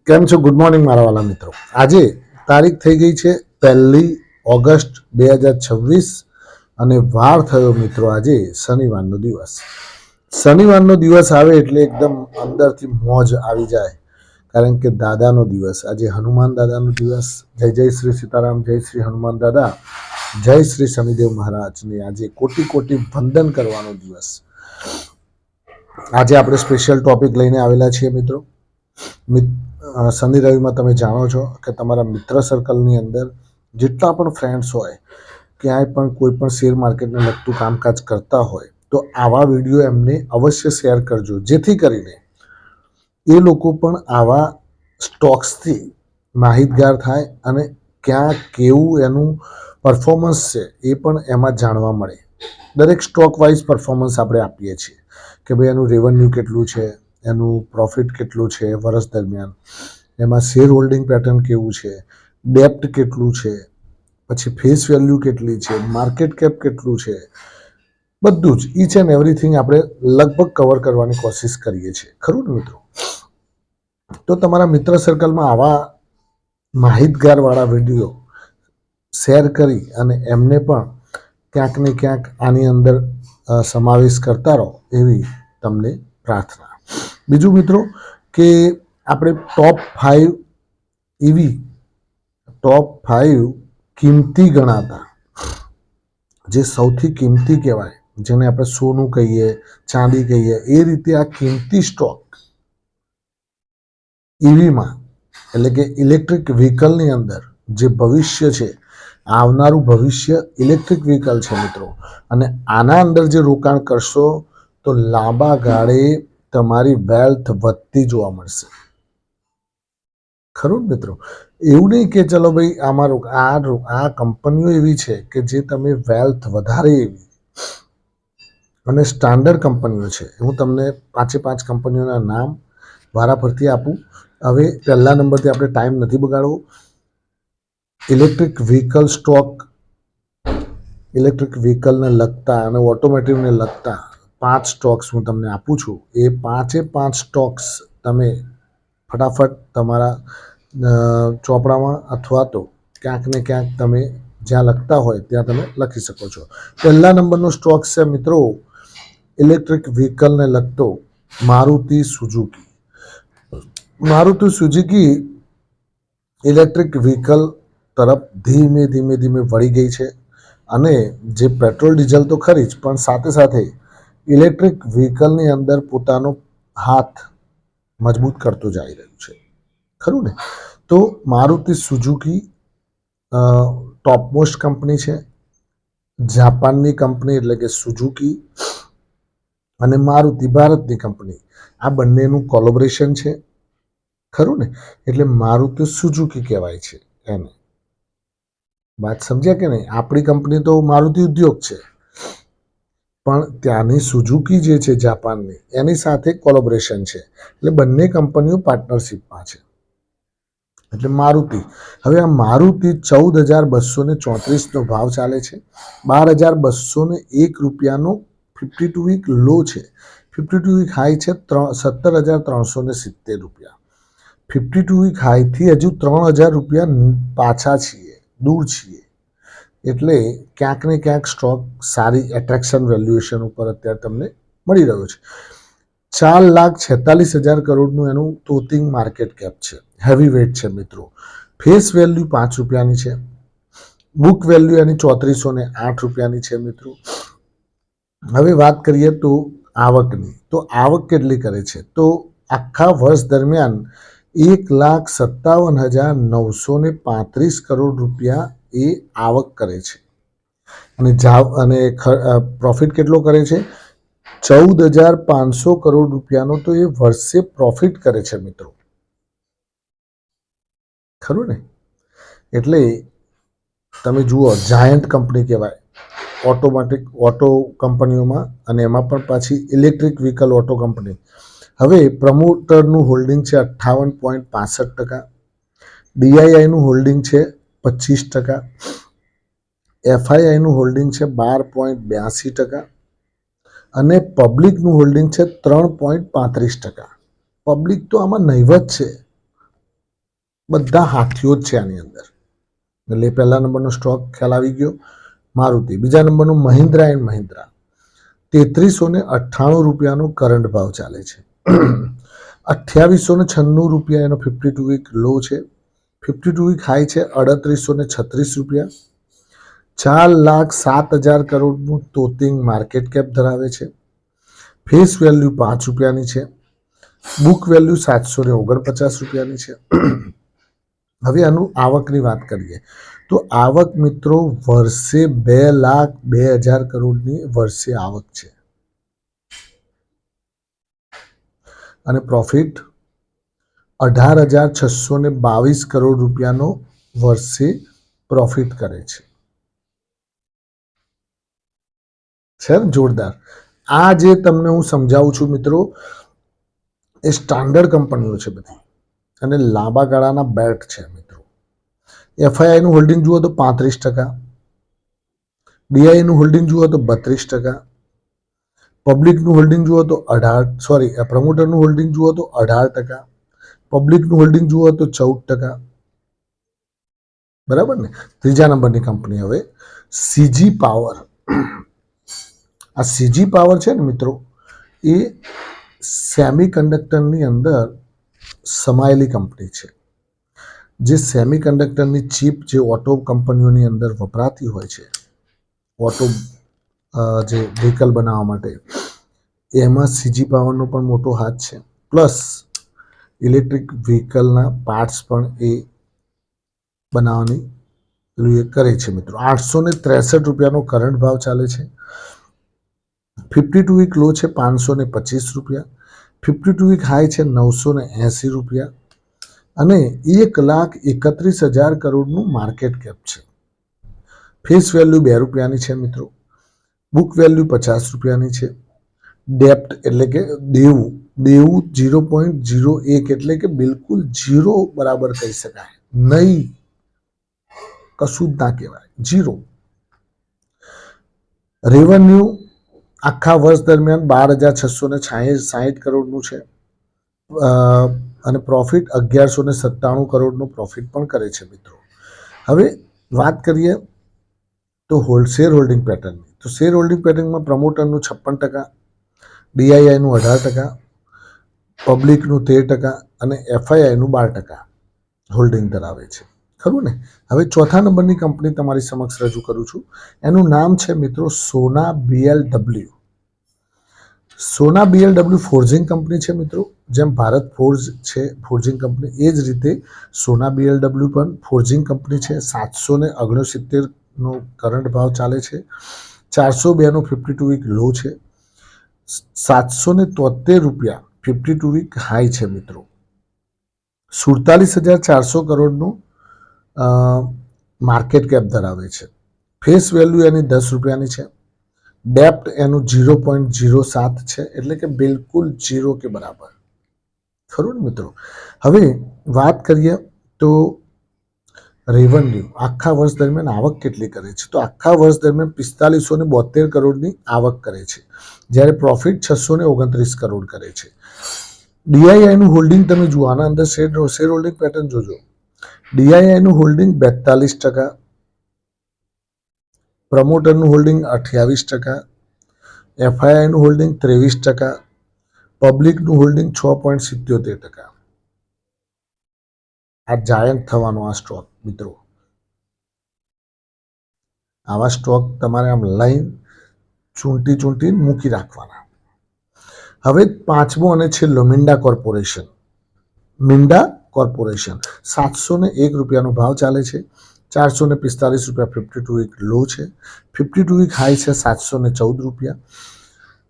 કેમ છો? Good morning મારા વાલા મિત્રો. આજે તારીખ થઈ ગઈ છે 1 ઓગસ્ટ 2026 અને વાર થયો મિત્રો આજે શનિવારનો દિવસ. શનિવારનો દિવસ આવે એટલે એકદમ અંદરથી મોજ આવી જાય, કારણ કે દાદાનો દિવસ આજે, હનુમાન દાદાનો દિવસ. જય જય શ્રી સીતારામ, જય શ્રી હનુમાન દાદા, જય શ્રી શનિદેવ મહારાજને આજે કોટી કોટી વંદન કરવાનો દિવસ. આજે આપણે સ્પેશિયલ ટોપિક લઈને આવેલા છીએ મિત્રો. શનિ રવિમાં તમે જાણો છો કે તમારા મિત્ર સર્કલની અંદર જેટલા પણ ફ્રેન્ડ્સ હોય, ક્યાંય પણ કોઈ પણ શેર માર્કેટને લગતું કામકાજ કરતા હોય તો આવા વિડીયો એમને અવશ્ય શેર કરજો, જેથી કરીને એ લોકો પણ આવા સ્ટોક્સથી માહિતગાર થાય અને ક્યાં કેવું એનું પરફોર્મન્સ છે એ પણ એમાં જાણવા મળે. દરેક સ્ટોક વાઇઝ પરફોર્મન્સ આપણે આપીએ છીએ કે ભાઈ એનું રેવન્યુ કેટલું છે, એનું પ્રોફિટ કેટલું છે વર્ષ દરમિયાન, એમાં શેર હોલ્ડિંગ પેટર્ન કેવું છે, ડેપ્ટ કેટલું છે, પછી ફેસ વેલ્યુ કેટલી છે, માર્કેટ કેપ કેટલું છે, બધું જ ઈચ એન્ડ એવરીથિંગ આપણે લગભગ કવર કરવાની કોશિશ કરીએ છીએ, ખરું ને મિત્રો? તો તમારા મિત્ર સર્કલમાં આવા માહિતગારવાળા વિડીયો શેર કરી અને એમને પણ ક્યાંક ને ક્યાંક આની અંદર સમાવેશ કરતા રહો એવી તમને પ્રાર્થના. બીજું મિત્રો કે આપણે ટોપ 5 કિંમતી ગણાતા, જે સૌથી કિંમતી કહેવાય, જેને આપણે સોનું કહીએ, ચાંદી કહીએ, એ રીતે આ કિંમતી સ્ટોક ઈવીમાં એટલે કે ઇલેક્ટ્રિક વ્હીકલની અંદર જે ભવિષ્ય છે, આવનારું ભવિષ્ય ઇલેક્ટ્રિક વ્હીકલ છે મિત્રો. અને આના અંદર જે રોકાણ કરશો તો લાંબા ગાળે તમારી વેલ્થ વધતી જોવા મળશે, ખરું ને મિત્રો? એવું નહીં કે ચલો ભાઈ આ કંપનીઓ એવી છે કે જે તમે વેલ્થ વધારે એવી અને સ્ટાન્ડર્ડ કંપનીઓ છે. હું તમને 5 કંપનીઓના નામ વારા ફરતી આપું. હવે પહેલા નંબરથી આપણે ટાઈમ નથી બગાડવો. ઇલેક્ટ્રિક વ્હીકલને લગતા અને ઓટોમેટિવને લગતા 5 સ્ટોક્સ હું તમને આપું છું. એ 5 સ્ટોક્સ તમે ફટાફટ તમારા ચોપડામાં અથવા તો ક્યાંક ને ક્યાંક તમે જ્યાં લખતા હોય ત્યાં તમે લખી શકો છો. પહેલા નંબરનો સ્ટોક છે મિત્રો ઇલેક્ટ્રિક વ્હીકલને લગતો મારુતિ સુઝુકી ઇલેક્ટ્રિક વ્હીકલ તરફ ધીમે ધીમે વળી ગઈ છે. અને જે પેટ્રોલ ડીઝલ તો ખરી જ, પણ સાથે સાથે ઇલેક્ટ્રિક વ્હીકલની અંદર પોતાનો હાથ મજબૂત કરતું જઈ રહ્યું છે, ખરું ને? તો મારુતિ સુઝુકી ટોપમોસ્ટ કંપની છે. જાપાનની કંપની એટલે કે સુઝુકી અને મારુતિ ભારતની કંપની, આ બંનેનું કોલેબોરેશન છે, ખરું ને? એટલે મારુતિ સુઝુકી કહેવાય છે એને. વાત સમજ્યા કે નહીં? આપણી કંપની તો મારુતિ ઉદ્યોગ છે, પણ ત્યાંની સુઝુકી જે છે જાપાનની, એની સાથે કોલેબોરેશન છે. એટલે બંને કંપનીઓ પાર્ટનરશિપમાં છે. એટલે મારુતિ, હવે આ મારુતિ 14,234નો ભાવ ચાલે છે. 12,201 રૂપિયાનો 52 વીક લો છે. 52 વીક હાઈ છે 17,370 રૂપિયા. 52 વીક હાઈથી હજુ 3,000 રૂપિયા પાછા છીએ, દૂર છીએ. એટલે ક્યાંક ને ક્યાંક સ્ટોક સારી એટ્રેક્શન વેલ્યુએશન ઉપર અત્યારે તમને મળી રહ્યો છે. 4,46,000 કરોડનું એનું ટોટિંગ માર્કેટ કેપ છે. હેવી વેઇટ છે મિત્રો. ફેસ વેલ્યુ 5 રૂપિયાની છે. બુક વેલ્યુ એની 3,408 રૂપિયાની છે મિત્રો. હવે વાત કરીએ તો આવકની, તો આવક કેટલી કરે છે? તો આખા વર્ષ દરમિયાન 1,57,935 કરોડ રૂપિયા એ આવક કરે છે. અને પ્રોફિટ કેટલો કરે છે? 14,500 કરોડ રૂપિયાનો તો એ વર્ષે પ્રોફિટ કરે છે મિત્રો, ખરું ને? એટલે તમે જુઓ, જાયન્ટ કંપની કહેવાય ઓટો કંપનીઓમાં, અને એમાં પણ પાછી ઇલેક્ટ્રિક વ્હીકલ ઓટો કંપની. હવે પ્રમોટરનું હોલ્ડિંગ છે 58.65%, ડીઆઈઆઈનું હોલ્ડિંગ છે 25%, એફઆઈઆઈનું હોલ્ડિંગ છે 12.82%, અને પબ્લિકનું હોલ્ડિંગ છે 3.35%. પબ્લિક તો આમાં નહીવત છે, બધા હાથીઓ જ છે આની અંદર. એટલે પહેલા નંબરનો સ્ટોક ખ્યાલ આવી ગયો, મારુતિ. બીજા નંબરનું મહિન્દ્રા એન્ડ મહિન્દ્રા, 3398 રૂપિયાનો કરંટ ભાવ ચાલે છે. 2896 રૂપિયા એનો 52 વીક લો છે. 52 વીક હાઈ છે 3836 રૂપિયા. 4,07,000 કરોડનું તોતિંગ માર્કેટ કેપ ધરાવે છે. ફેસ વેલ્યુ 5 રૂપિયાની છે. બુક વેલ્યુ 749 રૂપિયાની છે. હવે આનું આવકની વાત કરીએ તો આવક મિત્રો વર્ષે 2,02,000 કરોડની વર્ષે આવક છે. અને પ્રોફિટ 18,622 રૂપિયાનો વર્ષે પ્રોફિટ કરે છે. જોરદાર. આ જે તમને હું સમજાવું છું મિત્રો, એ સ્ટાન્ડર્ડ કંપનીઓ છે બધી, અને લાંબા ગાળાના બેટ છે મિત્રો. એફઆઈઆઈનું હોલ્ડિંગ જુઓ તો 35%, ડીઆઈનું હોલ્ડિંગ જુઓ તો 32%, પબ્લિકનું હોલ્ડિંગ જુઓ તો પ્રમોટરનું હોલ્ડિંગ જુઓ તો 18%, પબ્લિકનું હોલ્ડિંગ જુઓ તો 14%. બરાબર ને. ત્રીજા નંબરની કંપની હવે સીજી પાવર. આ સીજી પાવર છે ને મિત્રો, એ સેમી કન્ડક્ટરની અંદર સમાયેલી કંપની છે. જે સેમી કન્ડક્ટરની ચીપ જે ઓટો કંપનીઓની અંદર વપરાતી હોય છે, ઓટો જે વ્હીકલ બનાવવા માટે, એમાં સીજી પાવરનો પણ મોટો હાથ છે. પ્લસ ઇલેક્ટ્રિક વ્હીકલના પાર્ટ્સ પણ એ બનાવવાની કરે છે મિત્રો. 863 રૂપિયાનો કરંટ ભાવ ચાલે છે. 52 વીક લો છે 525 રૂપિયા. 52 વીક હાઈ છે 980 રૂપિયા. અને 1,31,000 કરોડનું માર્કેટ કેપ છે. ફેસ વેલ્યુ 2 રૂપિયાની છે મિત્રો. બુક વેલ્યુ 50 રૂપિયાની છે. ડેપ્ટ એટલે કે દેવું 0.01 એટલે કે બિલકુલ 0 બરાબર કહી શકાય નહીં, કશું જ ના કહેવાય, 0. રેવન્યુ આખા વર્ષ દરમિયાન 12,660 કરોડનું છે. અને પ્રોફિટ 1,197 કરોડનો પ્રોફિટ પણ કરે છે મિત્રો. હવે વાત કરીએ તો શેર હોલ્ડિંગ પેટર્નની. તો શેર હોલ્ડિંગ પેટર્નમાં પ્રમોટરનું 56%, ડીઆઈઆઈનું 18%, પબ્લિકનું 13% અને એફઆઈઆઈનું 12% હોલ્ડિંગ ધરાવે છે. ખરું ને. હવે ચોથા નંબરની કંપની તમારી સમક્ષ રજૂ કરું છું. એનું નામ છે મિત્રો સોના બીએલડબલ્યુ. સોના બીએલડબલ્યુ ફોર્જિંગ કંપની છે મિત્રો. જેમ ભારત ફોર્જ છે ફોર્જિંગ કંપની, એ જ રીતે સોના બીએલડબલ્યુ પણ ફોર્જિંગ કંપની છે. 769નો કરંટ ભાવ ચાલે છે. 402નો 52 વીક લો છે. 773 રૂપિયા 52 વીક હાઈ છે મિત્રો. 47,400 કરોડનું માર્કેટ કેપ ધરાવે છે. ફેસ વેલ્યુ એની 10 રૂપિયાની છે. ડેપ્ટ એનું 0.07 છે, એટલે કે બિલકુલ 0 કે બરાબર. ખરું ને મિત્રો. હવે વાત કરીએ તો રેવન્યુ આખા વર્ષ દરમિયાન આવક કેટલી કરે છે. તો આખા વર્ષ દરમિયાન 4572 કરોડની આવક કરે છે, જ્યારે પ્રોફિટ 629 કરોડ કરે છે. ડીઆઈઆઈનું હોલ્ડિંગ તમે જુઓ, આના અંદર શેર હોલ્ડિંગ પેટર્ન જોજો. ડીઆઈઆઈનું હોલ્ડિંગ 42%, પ્રમોટરનું હોલ્ડિંગ 28%, એફઆઈઆઈનું હોલ્ડિંગ 23%, પબ્લિકનું હોલ્ડિંગ 6.77%. આ જાયન્ટ થવાનો આ સ્ટોક મિત્રો. આવા સ્ટોક તમારે આમ લાઈન ચૂંટી મૂકી રાખવાના. હવે પાંચમો અને છેલ્લો મિંડા કોર્પોરેશન. 701 રૂપિયાનો ભાવ ચાલે છે. 445 રૂપિયા 52 વીક લો છે. 52 વીક હાઈ છે 714 રૂપિયા.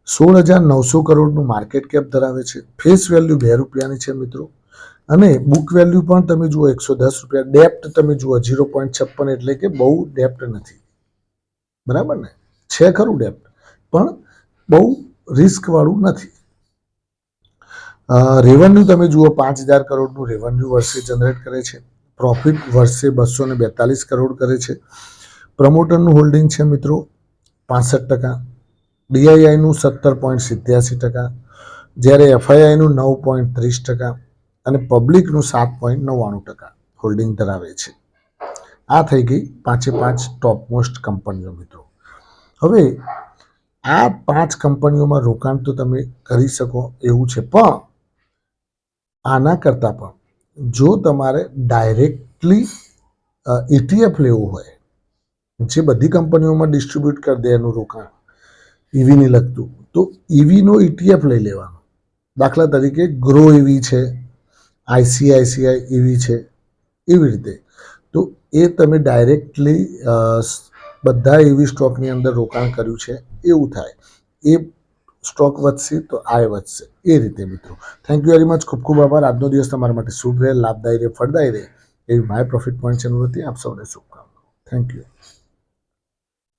16,900 કરોડનું માર્કેટ કેપ ધરાવે છે. ફેસ વેલ્યુ 2 રૂપિયાની છે મિત્રો. અને બુક વેલ્યુ પણ તમે જુઓ 110 રૂપિયા. ડેપ્ટ તમે જુઓ 0.56, એટલે કે બહુ ડેપ્ટ નથી. બરાબર ને. છે ખરું ડેપ્ટ, પણ બહુ રિસ્ક વાળું નથી. રેવન્યુ તમે જુઓ 5,000 કરોડનું રેવન્યુ વર્ષે જનરેટ કરે છે. પ્રોફિટ વર્ષે 242 કરોડ કરે છે. પ્રમોટરનું હોલ્ડિંગ છે મિત્રો 65%, ડીઆઈઆઈનું 17.87%, જ્યારે એફઆઈઆઈનું 9.30% અને પબ્લિકનું 7.99%. હોલ્ડિંગ ધરાવે છે. આ થઈ ગઈ 5 ટોપ મોસ્ટ કંપનીઓ મિત્રો. હવે આ 5 કંપનીઓમાં રોકાણ તો તમે કરી શકો એવું છે, પણ આના કરતાં પણ જો તમારે ડાયરેક્ટલી ETF લેવું હોય, જે બધી કંપનીઓમાં ડિસ્ટ્રીબ્યુટ કરી દે એનું રોકાણ ઈવીને લગતું, તો ઈવીનો ETF લઈ લેવાનો. દાખલા તરીકે ગ્રો ઈવી છે, ICICI ઈવી છે, એવી રીતે. તો એ તમે ડાયરેક્ટલી બધા ઈવી સ્ટોકની અંદર રોકાણ કર્યું છે એવું થાય. એ સ્ટોક વધશે તો આય વધશે, એ રીતે મિત્રો. Thank you very much. ખૂબ ખૂબ આભાર. આજનો દિવસ તમારા માટે શુભ રહે, લાભદાયી રહે, ફળદાયી રહે એવી માય પ્રોફિટ પોઈન્ટ ચેનલ વતી આપ સૌને શુભકામનાઓ. Thank you.